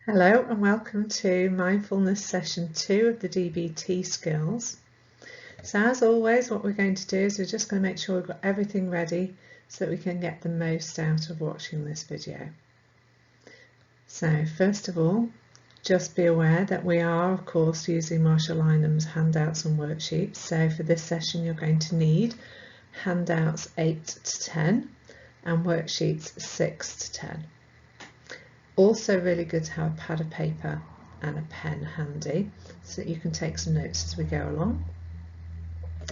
Hello and welcome to Mindfulness Session 2 of the DBT skills. So as always, what we're going to do is we're just going to make sure we've got everything ready so that we can get the most out of watching this video. So first of all, just be aware that we are of course using Marsha Linehan's handouts and worksheets. So for this session you're going to need handouts 8 to 10 and worksheets 6 to 10. Also really good to have a pad of paper and a pen handy so that you can take some notes as we go along.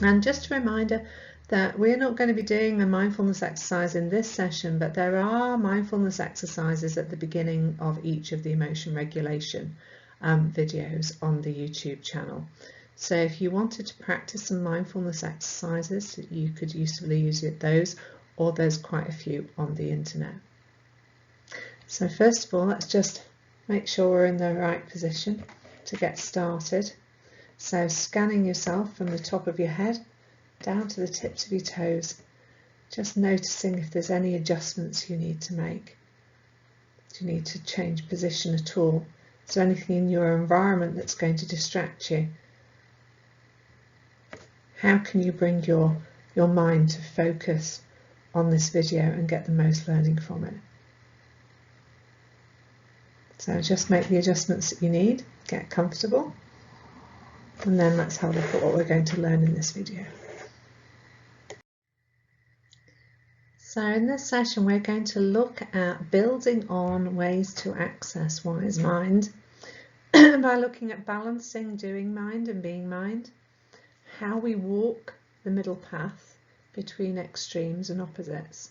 And just a reminder that we're not going to be doing a mindfulness exercise in this session, but there are mindfulness exercises at the beginning of each of the emotion regulation videos on the YouTube channel. So if you wanted to practice some mindfulness exercises, you could usefully use those, or there's quite a few on the internet. So first of all, let's just make sure we're in the right position to get started. So scanning yourself from the top of your head down to the tips of your toes, just noticing if there's any adjustments you need to make. Do you need to change position at all? Is there anything in your environment that's going to distract you? How can you bring your mind to focus on this video and get the most learning from it? So just make the adjustments that you need, get comfortable, and then let's have a look at what we're going to learn in this video. So in this session we're going to look at building on ways to access wise mind by looking at balancing doing mind and being mind, how we walk the middle path between extremes and opposites,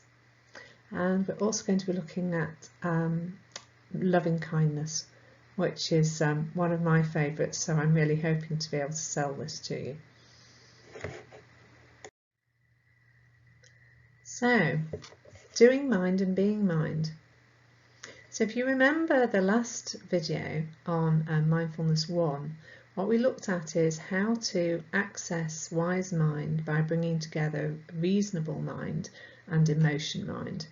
and we're also going to be looking at loving kindness, which is one of my favourites, so I'm really hoping to be able to sell this to you. So, doing mind and being mind. So if you remember the last video on Mindfulness 1, what we looked at is how to access wise mind by bringing together reasonable mind and emotion mind.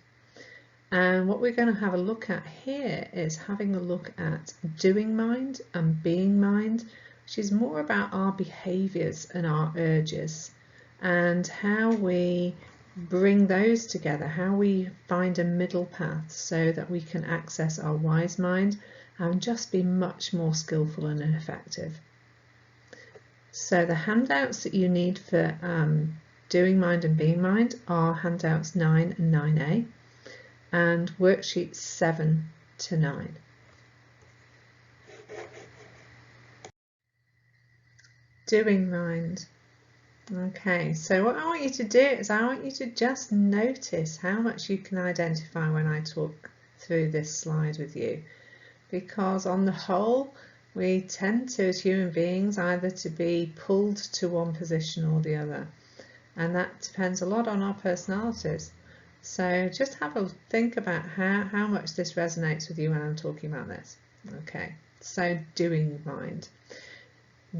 And what we're going to have a look at here is having a look at doing mind and being mind, which is more about our behaviours and our urges and how we bring those together, how we find a middle path so that we can access our wise mind and just be much more skillful and effective. So the handouts that you need for doing mind and being mind are handouts 9 and 9A. and worksheets 7 to 9. Doing mind. Okay, so what I want you to do is I want you to just notice how much you can identify when I talk through this slide with you, because on the whole we tend to, as human beings, either to be pulled to one position or the other, and that depends a lot on our personalities. So just have a think about how much this resonates with you when I'm talking about this. Okay, so doing mind.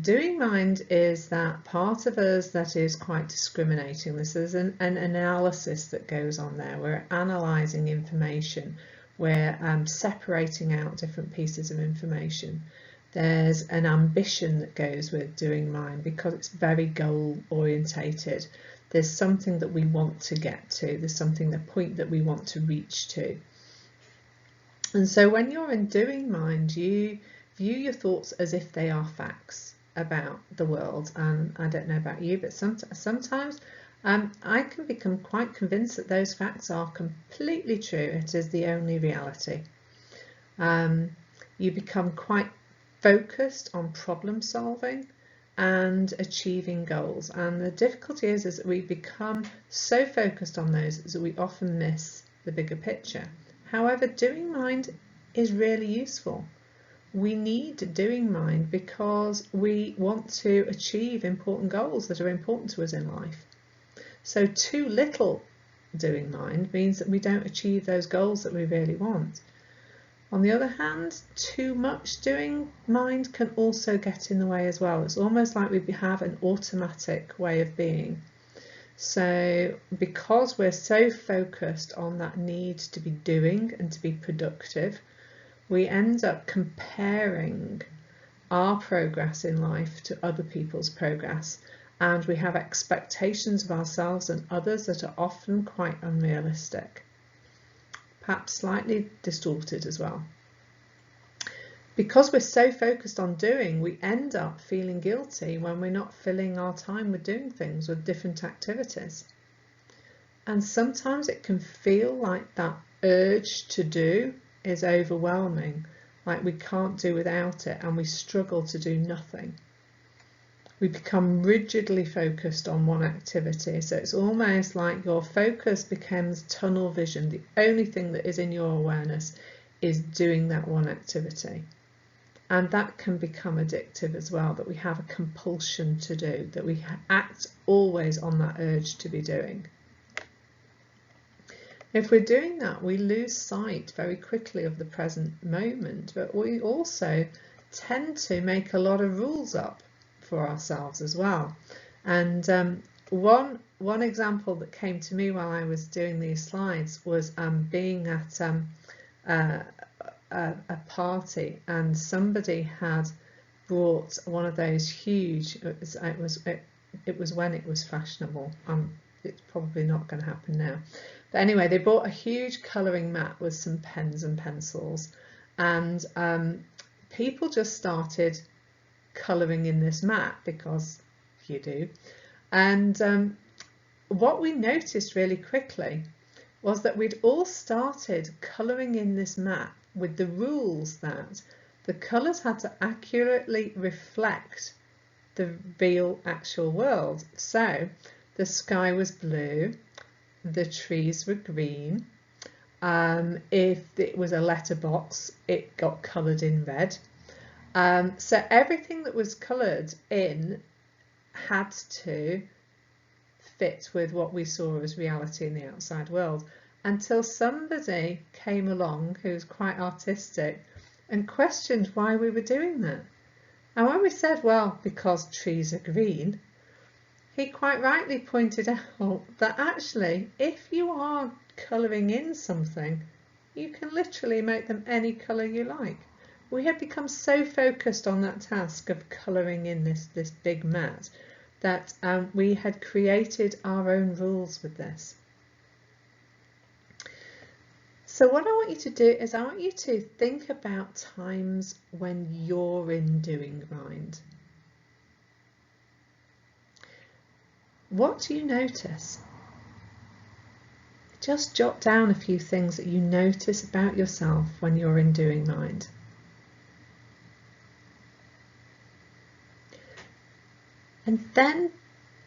Doing mind is that part of us that is quite discriminating. This is an analysis that goes on there. We're analysing information. We're separating out different pieces of information. There's an ambition that goes with doing mind because it's very goal orientated. There's something that we want to get to, there's something, the point that we want to reach to. And so when you're in doing mind, you view your thoughts as if they are facts about the world. And I don't know about you, but sometimes I can become quite convinced that those facts are completely true. It is the only reality. You become quite focused on problem solving and achieving goals, and the difficulty is that we become so focused on those that we often miss the bigger picture. However, doing mind is really useful. We need doing mind because we want to achieve important goals that are important to us in life. So too little doing mind means that we don't achieve those goals that we really want. On the other hand, too much doing mind can also get in the way as well. It's almost like we have an automatic way of being. So because we're so focused on that need to be doing and to be productive, we end up comparing our progress in life to other people's progress, and we have expectations of ourselves and others that are often quite unrealistic, perhaps slightly distorted as well. Because we're so focused on doing, we end up feeling guilty when we're not filling our time with doing things, with different activities. And sometimes it can feel like that urge to do is overwhelming, like we can't do without it, and we struggle to do nothing. We become rigidly focused on one activity, so it's almost like your focus becomes tunnel vision. The only thing that is in your awareness is doing that one activity. And that can become addictive as well, that we have a compulsion to do, that we act always on that urge to be doing. If we're doing that, we lose sight very quickly of the present moment, but we also tend to make a lot of rules up for ourselves as well. And one example that came to me while I was doing these slides was being at a party, and somebody had brought one of those huge, it was when it was fashionable, it's probably not going to happen now, but anyway, they bought a huge colouring mat with some pens and pencils, and people just started colouring in this mat, because you do. And what we noticed really quickly was that we'd all started colouring in this mat with the rules that the colours had to accurately reflect the real actual world. So the sky was blue, the trees were green, if it was a letterbox it got coloured in red. So everything that was coloured in had to fit with what we saw as reality in the outside world, until somebody came along who was quite artistic and questioned why we were doing that. And when we said, well, because trees are green, he quite rightly pointed out that actually, if you are colouring in something, you can literally make them any colour you like. We had become so focused on that task of colouring in this big mat that we had created our own rules with this. So what I want you to do is I want you to think about times when you're in doing mind. What do you notice? Just jot down a few things that you notice about yourself when you're in doing mind. And then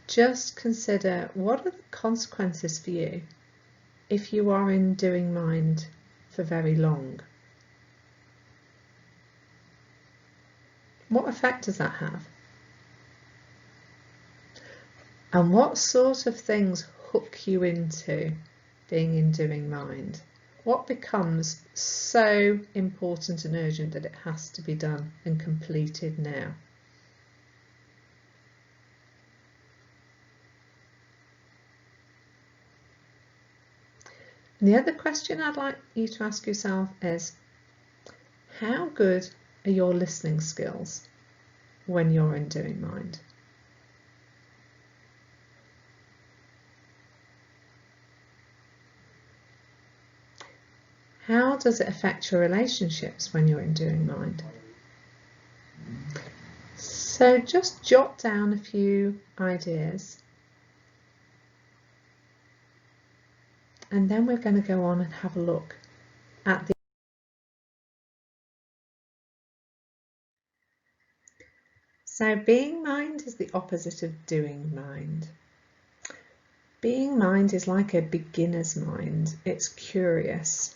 just consider, what are the consequences for you if you are in doing mind for very long? What effect does that have? And what sort of things hook you into being in doing mind? What becomes so important and urgent that it has to be done and completed now? And the other question I'd like you to ask yourself is, how good are your listening skills when you're in doing mind? How does it affect your relationships when you're in doing mind? So just jot down a few ideas, and then we're going to go on and have a look at the. So being mind is the opposite of doing mind. Being mind is like a beginner's mind. It's curious.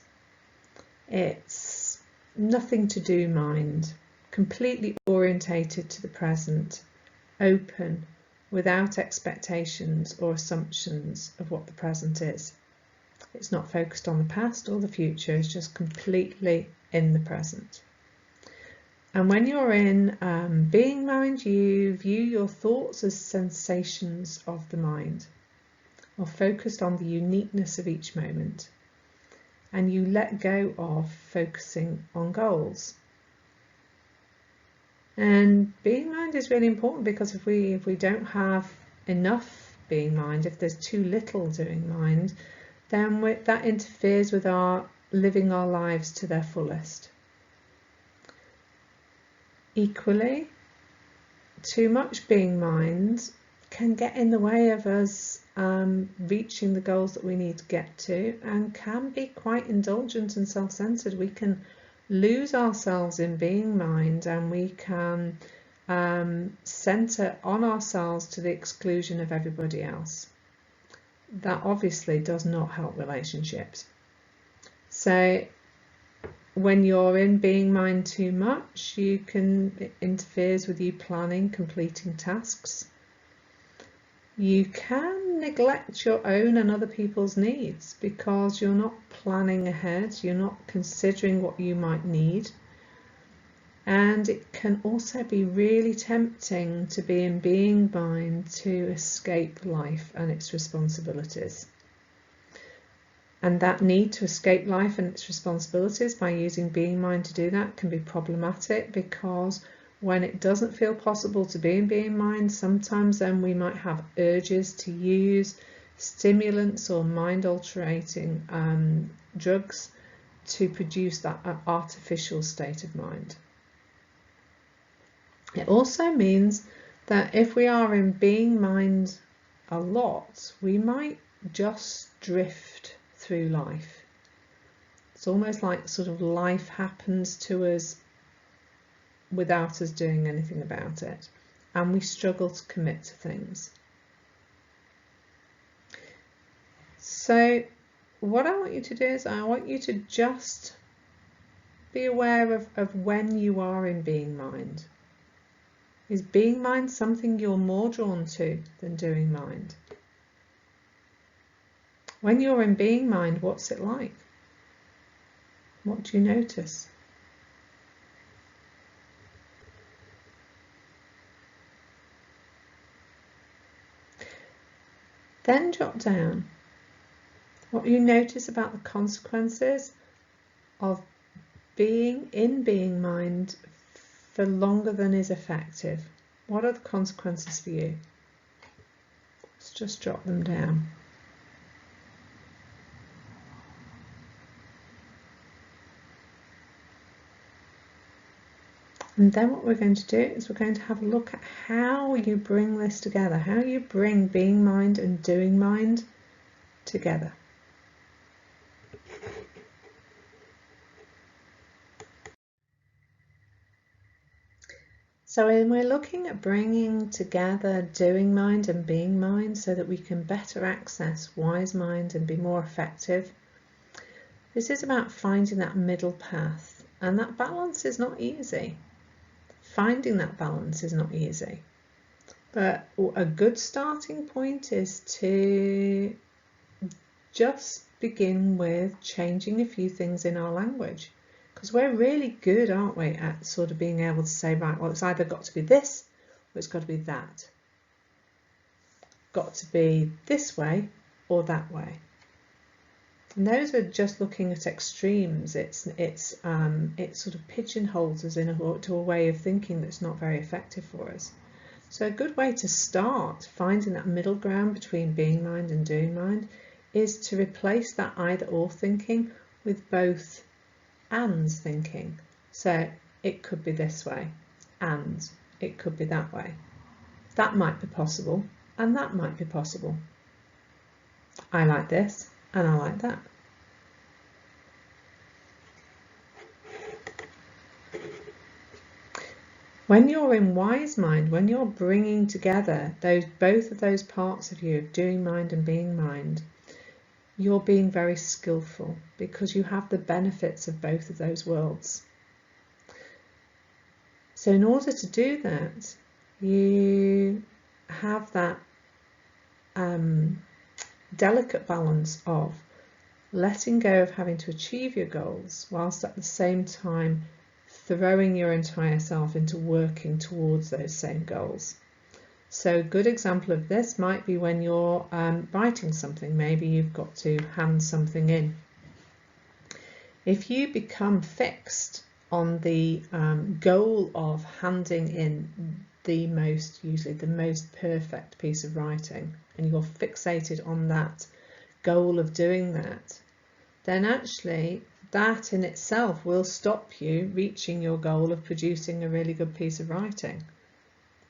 It's nothing to do mind, completely orientated to the present, open, without expectations or assumptions of what the present is. It's not focused on the past or the future, it's just completely in the present. And when you're in being mind, you view your thoughts as sensations of the mind, or focused on the uniqueness of each moment. and you let go of focusing on goals. And being mind is really important, because if we don't have enough being mind, if there's too little doing mind, then that interferes with our living our lives to their fullest. Equally, too much being mind can get in the way of us reaching the goals that we need to get to, and can be quite indulgent and self-centered. We can lose ourselves in being mind, and we can center on ourselves to the exclusion of everybody else. That obviously does not help relationships. So when you're in being mind too much, it interferes with you planning, completing tasks. You can neglect your own and other people's needs, because you're not planning ahead, you're not considering what you might need. And it can also be really tempting to be in being mind to escape life and its responsibilities. And that need to escape life and its responsibilities by using being mind to do that can be problematic, because when it doesn't feel possible to be in being mind, sometimes then we might have urges to use stimulants or mind altering drugs to produce that artificial state of mind. It also means that if we are in being mind a lot, we might just drift through life. It's almost like sort of life happens to us without us doing anything about it, and we struggle to commit to things. So what I want you to do is I want you to just be aware of when you are in being mind. Is being mind something you're more drawn to than doing mind? When you're in being mind, what's it like? What do you notice? Then jot down what you notice about the consequences of being in being mind for longer than is effective. What are the consequences for you? Let's just jot them down. And then what we're going to do is we're going to have a look at how you bring this together, how you bring being mind and doing mind together. So when we're looking at bringing together doing mind and being mind so that we can better access wise mind and be more effective, this is about finding that middle path, and that balance is not easy. Finding that balance is not easy, but a good starting point is to just begin with changing a few things in our language, because we're really good, aren't we, at sort of being able to say, right, well, it's either got to be this or it's got to be that. Got to be this way or that way. And those are just looking at extremes. It sort of pigeonholes us into a way of thinking that's not very effective for us. So a good way to start finding that middle ground between being mind and doing mind is to replace that either or thinking with both ands thinking. So it could be this way and it could be that way. That might be possible and that might be possible. I like this and I like that. When you're in wise mind, when you're bringing together both of those parts of you, of doing mind and being mind, you're being very skillful because you have the benefits of both of those worlds. So in order to do that, you have that delicate balance of letting go of having to achieve your goals whilst at the same time throwing your entire self into working towards those same goals. So a good example of this might be when you're writing something. Maybe you've got to hand something in. If you become fixed on the goal of handing in usually the most perfect piece of writing, and you're fixated on that goal of doing that, then actually that in itself will stop you reaching your goal of producing a really good piece of writing,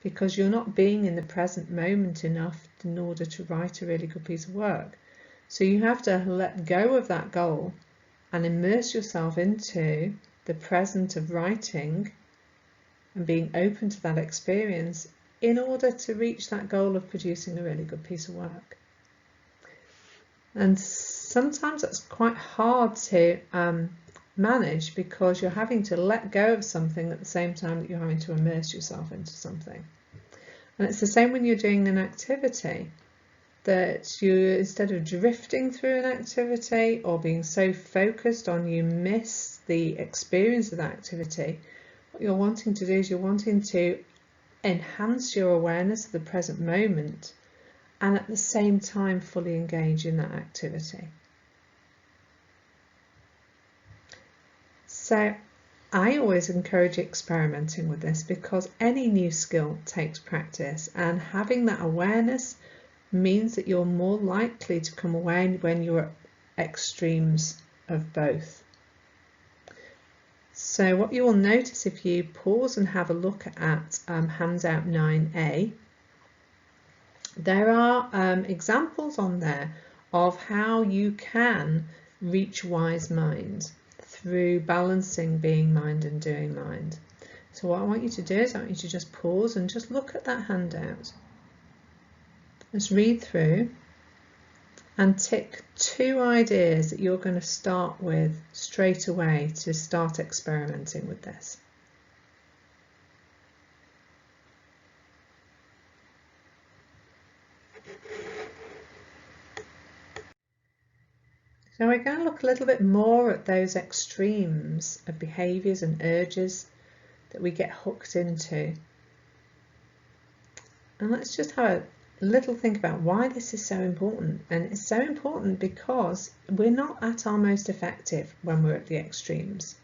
because you're not being in the present moment enough in order to write a really good piece of work. So you have to let go of that goal and immerse yourself into the present of writing and being open to that experience in order to reach that goal of producing a really good piece of work. And sometimes that's quite hard to manage, because you're having to let go of something at the same time that you're having to immerse yourself into something. And it's the same when you're doing an activity, that you, instead of drifting through an activity or being so focused on you miss the experience of that activity, what you're wanting to do is you're wanting to enhance your awareness of the present moment and at the same time fully engage in that activity. So I always encourage experimenting with this, because any new skill takes practice, and having that awareness means that you're more likely to come away when you're at extremes of both. So what you will notice if you pause and have a look at Handout 9A, there are examples on there of how you can reach wise mind through balancing being mind and doing mind. So what I want you to do is I want you to just pause and just look at that handout. Let's read through and tick 2 ideas that you're going to start with straight away to start experimenting with this. So we're going to look a little bit more at those extremes of behaviours and urges that we get hooked into. And let's just have a little think about why this is so important. And it's so important because we're not at our most effective when we're at the extremes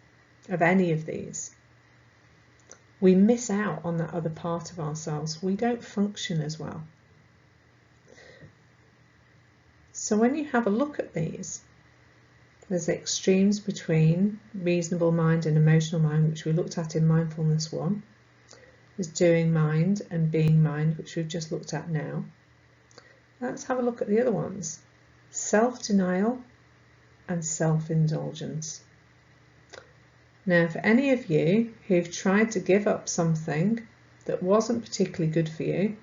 of any of these. We miss out on that other part of ourselves. We don't function as well. So when you have a look at these, there's the extremes between reasonable mind and emotional mind, which we looked at in Mindfulness 1. There's doing mind and being mind, which we've just looked at now. Let's have a look at the other ones. Self-denial and self-indulgence. Now, for any of you who've tried to give up something that wasn't particularly good for you,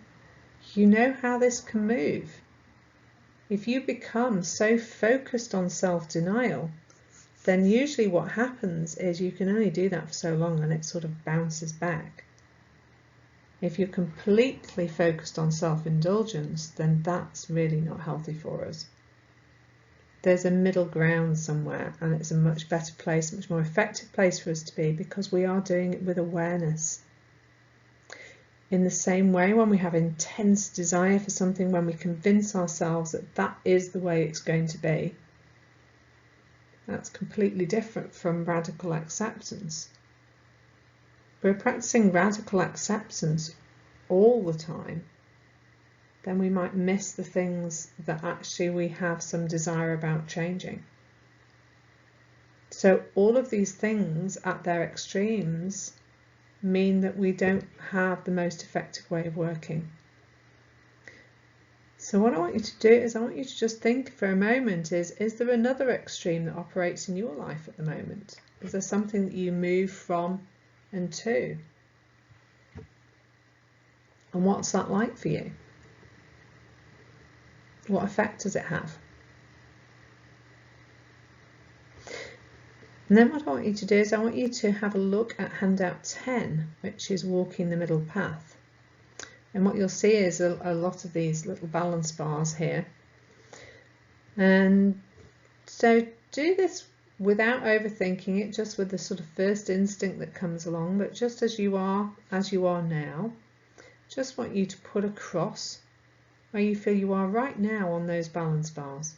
you know how this can move. If you become so focused on self-denial, then usually what happens is you can only do that for so long and it sort of bounces back. If you're completely focused on self-indulgence, then that's really not healthy for us. There's a middle ground somewhere, and it's a much better place, much more effective place for us to be, because we are doing it with awareness. In the same way, when we have intense desire for something, when we convince ourselves that that is the way it's going to be, that's completely different from radical acceptance. If we're practicing radical acceptance all the time, then we might miss the things that actually we have some desire about changing. So all of these things at their extremes mean that we don't have the most effective way of working. So what I want you to do is I want you to just think for a moment, is there another extreme that operates in your life at the moment? Is there something that you move from and to? And what's that like for you? What effect does it have? And then what I want you to do is I want you to have a look at Handout 10, which is Walking the Middle Path. And what you'll see is a lot of these little balance bars here. And so do this without overthinking it, just with the sort of first instinct that comes along, but just as you are now. Just want you to put a cross where you feel you are right now on those balance bars.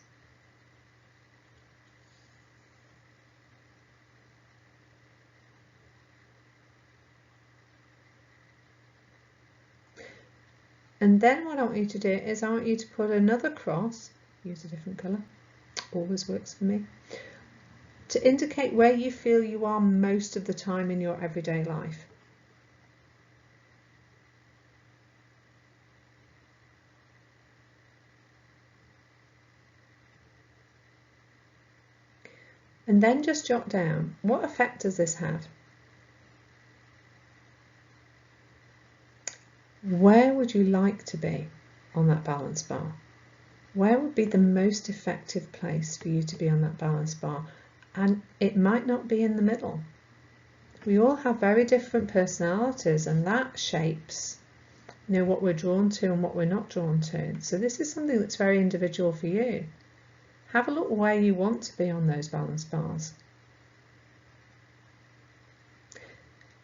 And then what I want you to do is I want you to put another cross, use a different colour, always works for me, to indicate where you feel you are most of the time in your everyday life. And then just jot down, what effect does this have? Where would you like to be on that balance bar? Where would be the most effective place for you to be on that balance bar? And it might not be in the middle. We all have very different personalities, and that shapes, you know, what we're drawn to and what we're not drawn to. So this is something that's very individual for you. Have a look where you want to be on those balance bars.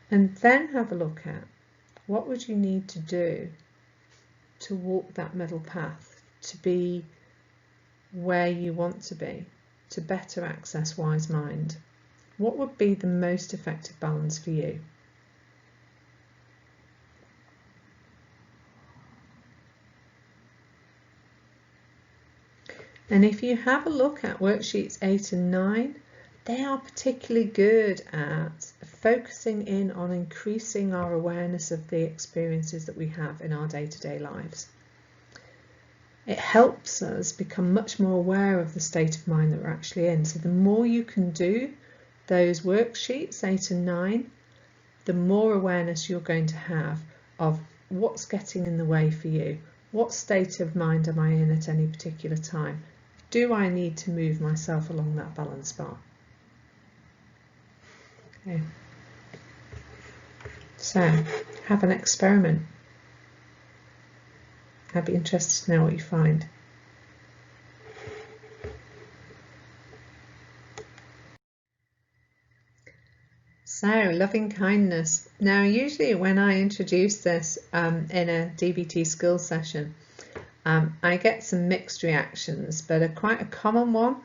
And then have a look at what would you need to do to walk that middle path, to be where you want to be, to better access wise mind. What would be the most effective balance for you? And if you have a look at worksheets 8 and 9, they are particularly good at focusing in on increasing our awareness of the experiences that we have in our day-to-day lives. It helps us become much more aware of the state of mind that we're actually in. So the more you can do those worksheets 8 and 9, the more awareness you're going to have of what's getting in the way for you. What state of mind am I in at any particular time? Do I need to move myself along that balance bar? Okay. So have an experiment. I'd be interested to know what you find. So, loving kindness. Now, usually when I introduce this in a DBT skills session, I get some mixed reactions, but quite a common one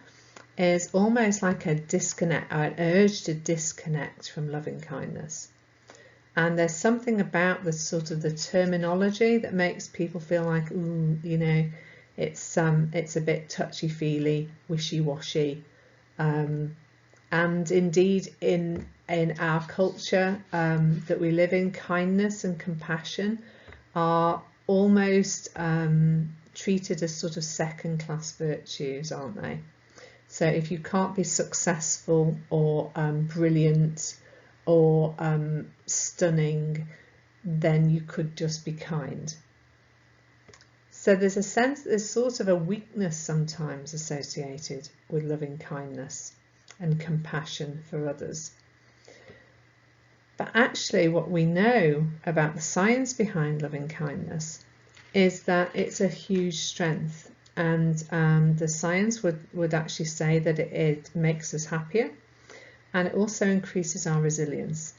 is almost like a disconnect, or an urge to disconnect from loving kindness. And there's something about the sort of the terminology that makes people feel like, ooh, you know, it's a bit touchy-feely, wishy-washy. And indeed, in our culture that we live in, kindness and compassion are almost treated as sort of second-class virtues, aren't they? So if you can't be successful or brilliant or stunning, then you could just be kind. So there's a sense, there's sort of a weakness sometimes associated with loving kindness and compassion for others. But actually what we know about the science behind loving kindness is that it's a huge strength, and the science would actually say that it makes us happier, and it also increases our resilience.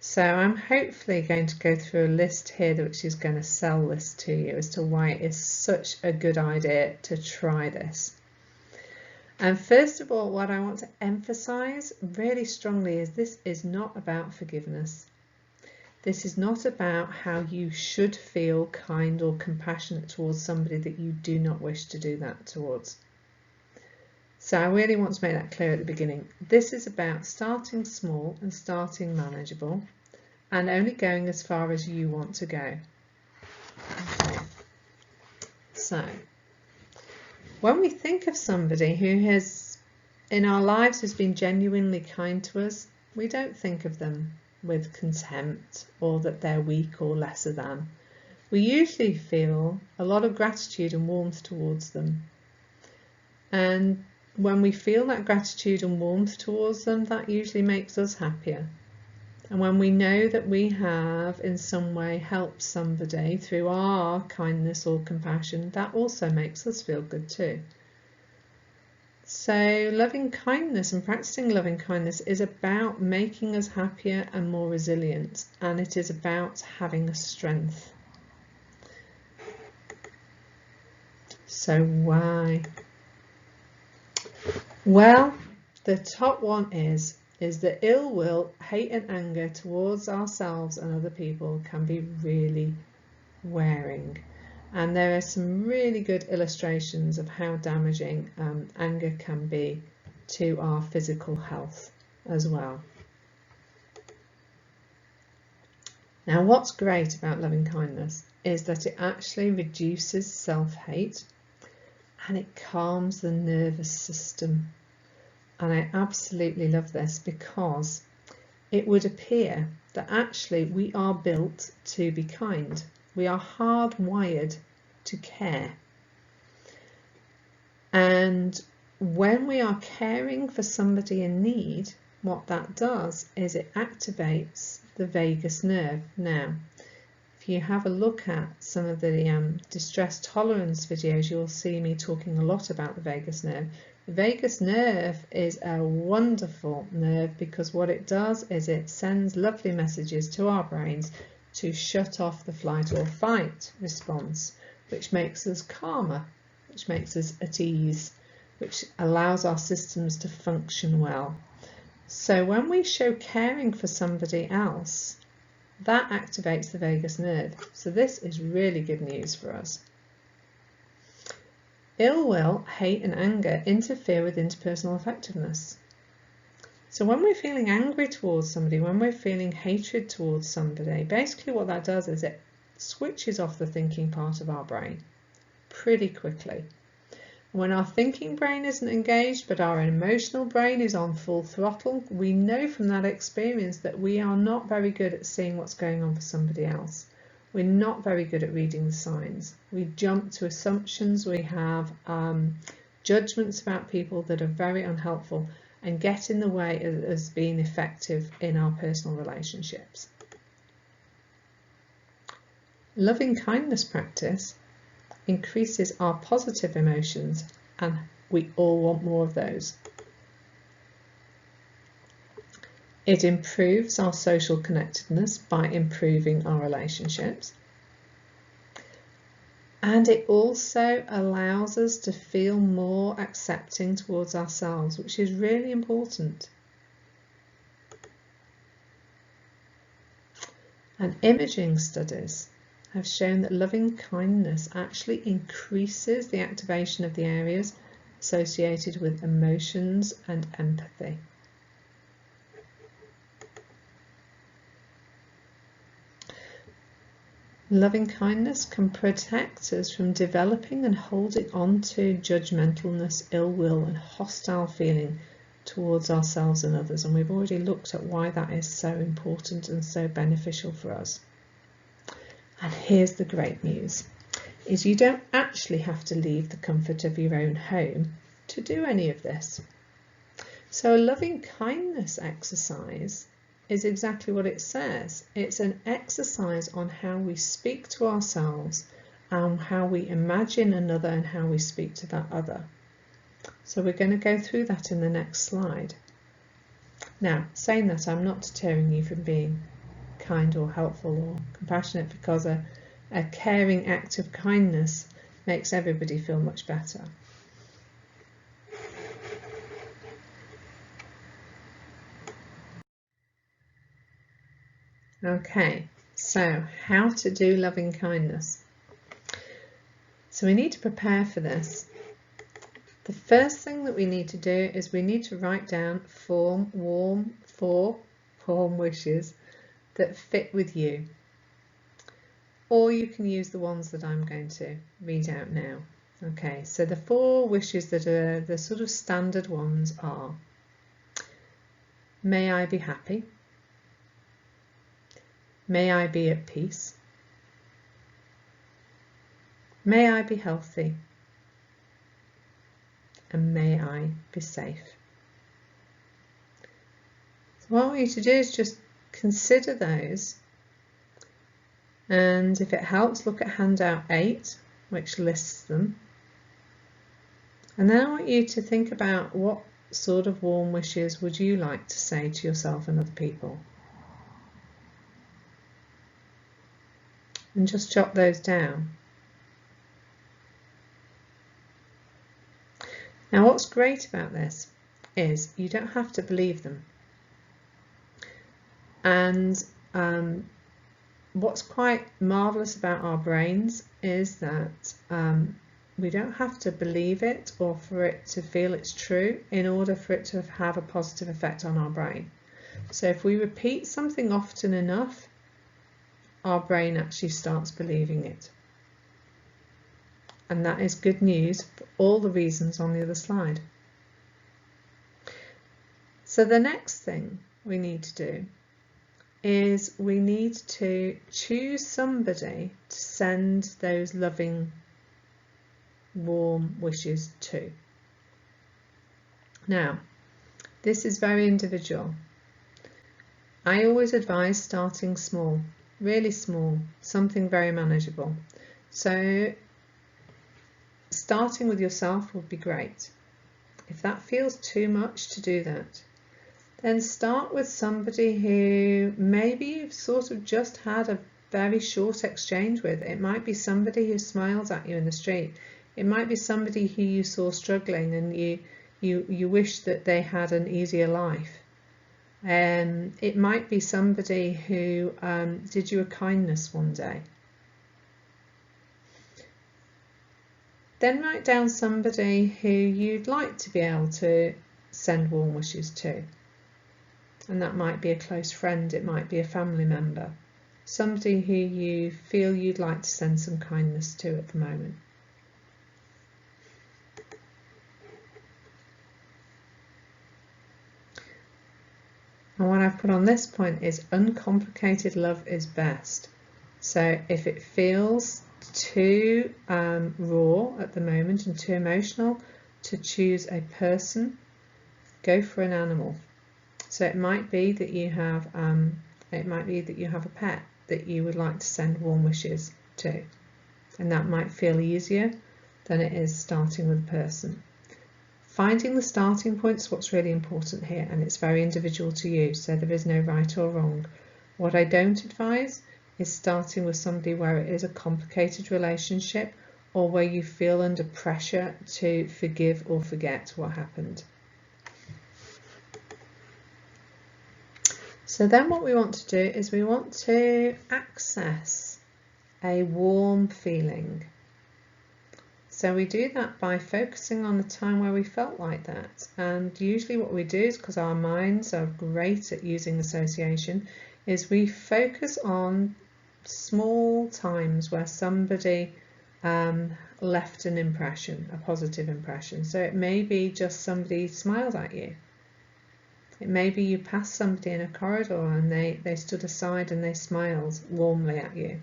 So I'm hopefully going to go through a list here which is going to sell this to you as to why it is such a good idea to try this. And first of all, what I want to emphasize really strongly is this is not about forgiveness. This is not about how you should feel kind or compassionate towards somebody that you do not wish to do that towards. So I really want to make that clear at the beginning. This is about starting small and starting manageable and only going as far as you want to go. Okay. So when we think of somebody who has, in our lives, has been genuinely kind to us, we don't think of them with contempt or that they're weak or lesser than. We usually feel a lot of gratitude and warmth towards them. And when we feel that gratitude and warmth towards them, that usually makes us happier. And when we know that we have in some way helped somebody through our kindness or compassion, that also makes us feel good too. So loving kindness and practicing loving kindness is about making us happier and more resilient, and it is about having a strength. So why? Well, the top one is that ill will, hate and anger towards ourselves and other people can be really wearing. And there are some really good illustrations of how damaging anger can be to our physical health as well. Now, what's great about loving kindness is that it actually reduces self-hate and it calms the nervous system. And I absolutely love this because it would appear that actually we are built to be kind. We are hardwired to care. And when we are caring for somebody in need, what that does is it activates the vagus nerve. Now, if you have a look at some of the distress tolerance videos, you'll see me talking a lot about the vagus nerve. The vagus nerve is a wonderful nerve because what it does is it sends lovely messages to our brains to shut off the flight or fight response, which makes us calmer, which makes us at ease, which allows our systems to function well. So when we show caring for somebody else, that activates the vagus nerve. So this is really good news for us. Ill will, hate and anger interfere with interpersonal effectiveness. So when we're feeling angry towards somebody, when we're feeling hatred towards somebody, basically what that does is it switches off the thinking part of our brain pretty quickly. When our thinking brain isn't engaged, but our emotional brain is on full throttle, we know from that experience that we are not very good at seeing what's going on for somebody else. We're not very good at reading the signs. We jump to assumptions, we have judgments about people that are very unhelpful and get in the way as being effective in our personal relationships. Loving kindness practice increases our positive emotions, and we all want more of those. It improves our social connectedness by improving our relationships. And it also allows us to feel more accepting towards ourselves, which is really important. And imaging studies have shown that loving kindness actually increases the activation of the areas associated with emotions and empathy. Loving kindness can protect us from developing and holding on to judgmentalness, ill will and hostile feeling towards ourselves and others. And we've already looked at why that is so important and so beneficial for us. And here's the great news, is you don't actually have to leave the comfort of your own home to do any of this. So a loving kindness exercise is exactly what it says. It's an exercise on how we speak to ourselves and how we imagine another and how we speak to that other. So we're going to go through that in the next slide. Now, saying that, I'm not deterring you from being kind or helpful or compassionate, because a caring act of kindness makes everybody feel much better. Okay, so how to do loving kindness. So we need to prepare for this. The first thing that we need to do is we need to write down four warm wishes that fit with you. Or you can use the ones that I'm going to read out now. Okay, so the 4 wishes that are the sort of standard ones are: may I be happy, may I be at peace, may I be healthy, and may I be safe. So what I want you to do is just consider those, and if it helps, look at handout 8, which lists them. And then I want you to think about what sort of warm wishes would you like to say to yourself and other people. And just jot those down. Now, what's great about this is you don't have to believe them. And what's quite marvellous about our brains is that we don't have to believe it or for it to feel it's true in order for it to have a positive effect on our brain. So if we repeat something often enough, our brain actually starts believing it. And that is good news for all the reasons on the other slide. So the next thing we need to do is we need to choose somebody to send those loving, warm wishes to. Now, this is very individual. I always advise starting small, really small, something very manageable. So starting with yourself would be great. If that feels too much to do that, then start with somebody who maybe you've sort of just had a very short exchange with. It might be somebody who smiles at you in the street. It might be somebody who you saw struggling and you wish that they had an easier life. It might be somebody who did you a kindness one day. Then write down somebody who you'd like to be able to send warm wishes to. And that might be a close friend, it might be a family member, somebody who you feel you'd like to send some kindness to at the moment. And what I've put on this point is uncomplicated love is best. So if it feels too raw at the moment and too emotional to choose a person, go for an animal. So it might be that you have a pet that you would like to send warm wishes to, and that might feel easier than it is starting with a person. Finding the starting point is what's really important here, and it's very individual to you, so there is no right or wrong. What I don't advise is starting with somebody where it is a complicated relationship or where you feel under pressure to forgive or forget what happened. So then what we want to do is we want to access a warm feeling. So we do that by focusing on the time where we felt like that. And usually what we do is, because our minds are great at using association, is we focus on small times where somebody left an impression, a positive impression. So it may be just somebody smiled at you. It may be you passed somebody in a corridor and they stood aside and they smiled warmly at you.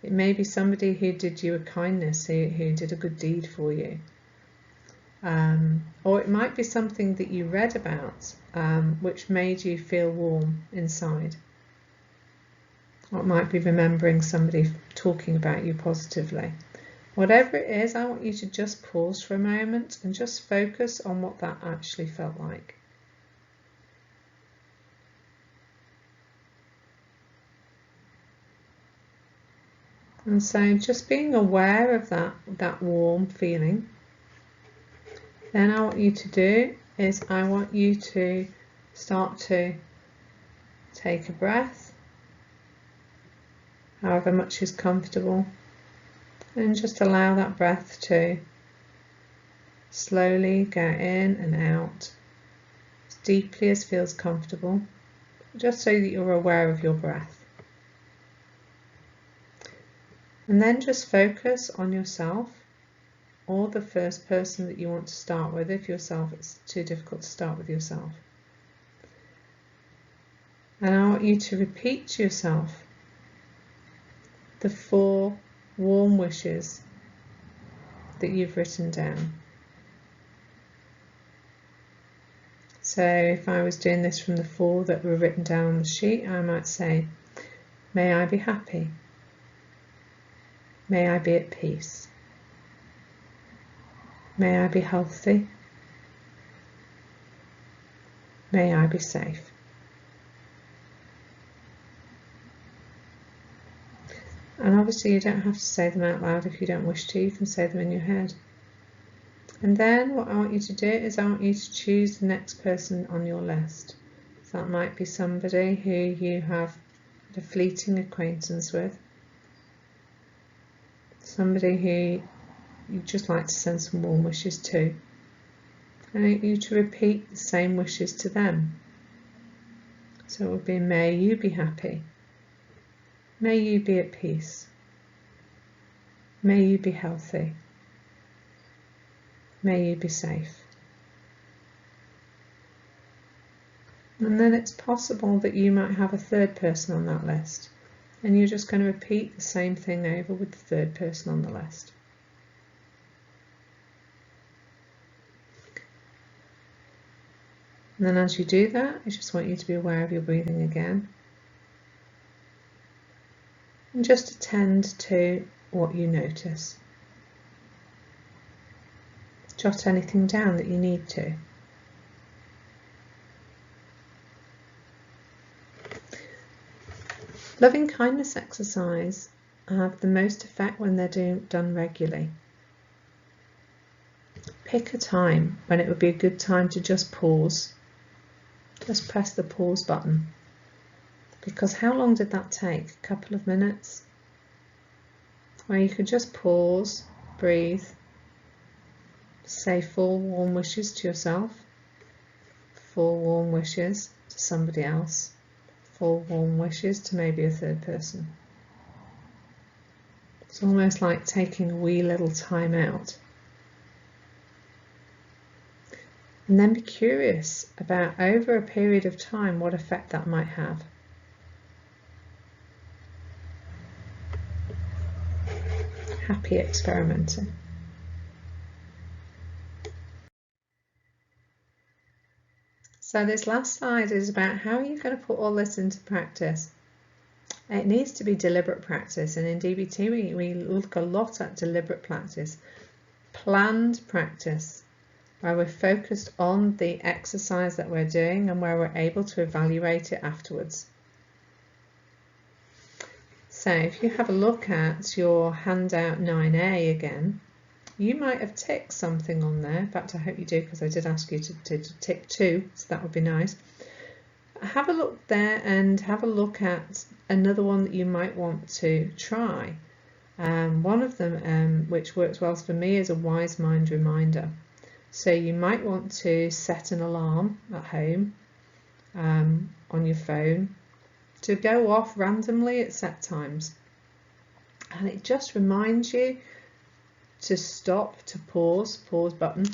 It may be somebody who did you a kindness, who did a good deed for you. Or it might be something that you read about which made you feel warm inside. Or it might be remembering somebody talking about you positively. Whatever it is, I want you to just pause for a moment and just focus on what that actually felt like. And so just being aware of that warm feeling. Then I want you to do is I want you to start to take a breath, however much is comfortable, and just allow that breath to slowly go in and out as deeply as feels comfortable, just so that you're aware of your breath. And then just focus on yourself or the first person that you want to start with. If yourself, it's too difficult to start with yourself. And I want you to repeat to yourself the 4 warm wishes that you've written down. So if I was doing this from the 4 that were written down on the sheet, I might say, may I be happy. May I be at peace. May I be healthy. May I be safe. And obviously you don't have to say them out loud if you don't wish to, you can say them in your head. And then what I want you to do is I want you to choose the next person on your list. So that might be somebody who you have a fleeting acquaintance with, somebody who you'd just like to send some warm wishes to. I want you to repeat the same wishes to them. So it would be, may you be happy, may you be at peace, may you be healthy, may you be safe. And then it's possible that you might have a third person on that list, and you're just going to repeat the same thing over with the third person on the list. And then as you do that, I just want you to be aware of your breathing again. And just attend to what you notice. Jot anything down that you need to. Loving kindness exercise have the most effect when they're done regularly. Pick a time when it would be a good time to just pause. Just press the pause button. Because how long did that take? A couple of minutes? Where you could just pause, breathe, say 4 warm wishes to yourself, 4 warm wishes to somebody else, 4 warm wishes to maybe a third person. It's almost like taking a wee little time out. And then be curious about, over a period of time, what effect that might have. Happy experimenting. So this last slide is about how are you going to put all this into practice. It needs to be deliberate practice, and in DBT we look a lot at deliberate practice, planned practice, where we're focused on the exercise that we're doing and where we're able to evaluate it afterwards. So if you have a look at your handout 9A again, you might have ticked something on there. In fact, I hope you do, because I did ask you to tick 2, so that would be nice. Have a look there and have a look at another one that you might want to try. One of them, which works well for me, is a wise mind reminder. So you might want to set an alarm at home on your phone to go off randomly at set times, and it just reminds you to stop, to pause button,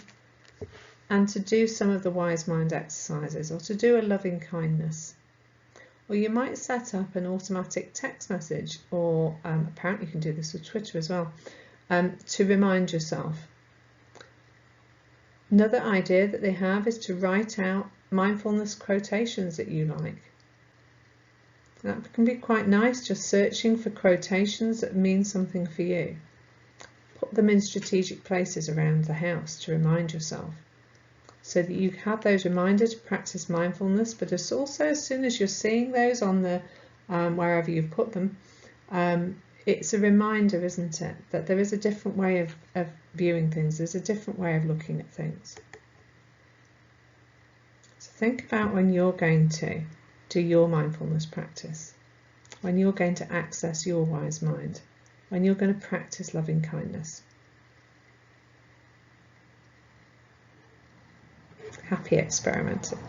and to do some of the wise mind exercises, or to do a loving kindness. Or you might set up an automatic text message, or apparently you can do this with Twitter as well, to remind yourself. Another idea that they have is to write out mindfulness quotations that you like. That can be quite nice, just searching for quotations that mean something for you. Put them in strategic places around the house to remind yourself, so that you have those reminders to practice mindfulness, but it's also, as soon as you're seeing those on the wherever you've put them, it's a reminder, isn't it, that there is a different way of viewing things, there's a different way of looking at things. So think about when you're going to do your mindfulness practice, when you're going to access your wise mind, when you're going to practice loving kindness. Happy experimenting.